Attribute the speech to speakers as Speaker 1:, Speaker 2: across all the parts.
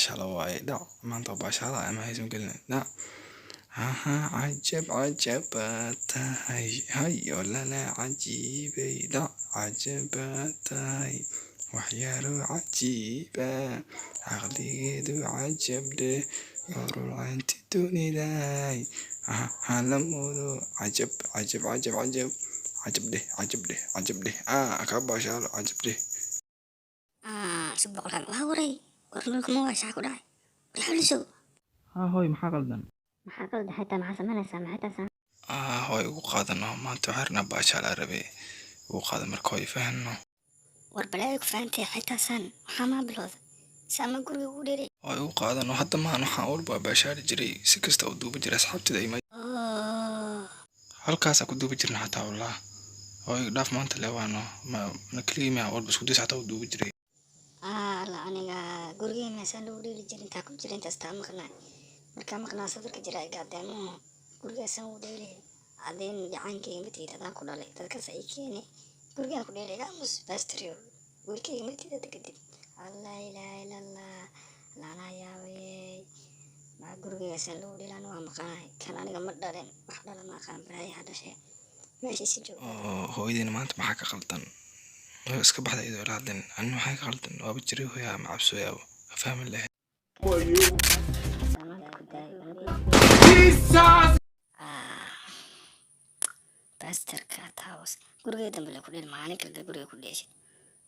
Speaker 1: baashaalo waaye dhac maanta waa baashaala ama haysan gelin dhac aha cajab cajab tahay hayo lala cajiibay dhac cajab tahay waxyaalo cajiiba caqligeedu cajab dheh ururcanti duniday halamudo cajab cajab cajab cajab cajab dheh cajab dheh cajab dheh ka baashaalo cajab dheh
Speaker 2: suboqolkan waa waray warlulka ma waa shaxa ku dhacay warxalisow
Speaker 1: hooy maxaa qaldan
Speaker 2: maxaa qalda xitaa maxaa samaynaysaa maxay taasaa
Speaker 1: hooy ugu qaadano maanta waxaan rabnaa baashaala rabe ugu qaada marka hooy fahanno
Speaker 2: war balaayo ku fahantay xitaasan waxaa maa bilowda saama guriga ugu dheeray
Speaker 1: hooy ugu qaadano hadda maan waxaan walba baashaali jiray si kasta u duuba jiray asxaabtida ima halkaasaa ku duuba jirna xataa wallah hooy dhaaf maanta leewaano na keligii miyaa walba isku days xataa u duuba jiray
Speaker 2: la aniga gurigii meesaan lagu dheeli jirin intaa ku jira intaas taa maqnaa markaa maqnaa safarka jira ay gaadaamuhu gurigaasaan u dheelay adeen jacaankayga matiid adaan ku dhalay dadkaas ay keeni gurigaan ku dheelay aamus baastrio wiilkayga matiida kadib allah ilaaha illallah laanaa yaabayey maa gurigaasaan lagu dheelaan waa maqanahay kan aniga ma dhalen wax dhala ma aqaan balaayaha dhashay meeshiisi jooga
Speaker 1: hooyadiina maanta maxaa ka qaldan hooy iska baxda iyadoo ila hadlin ani maxaa ka qaldan waaba jiray hooyaa ma cabsooyaabo ma fahmi lahayd
Speaker 2: basterka taos guriga dambe la ku dheel maalin kale guriga ku dheeshid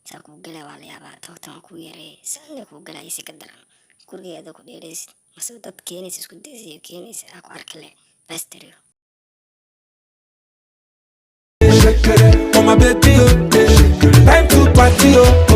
Speaker 2: saa kuu gala waa la yaabaa toogtan waa kuu yareey saalle kuu galaa isi ka daran gurigeeda ku dheeraysid mase dad keenaysa isku daysiyo keenaysa aa ku arkale basterio
Speaker 3: Oh my baby, oh, time to party, oh.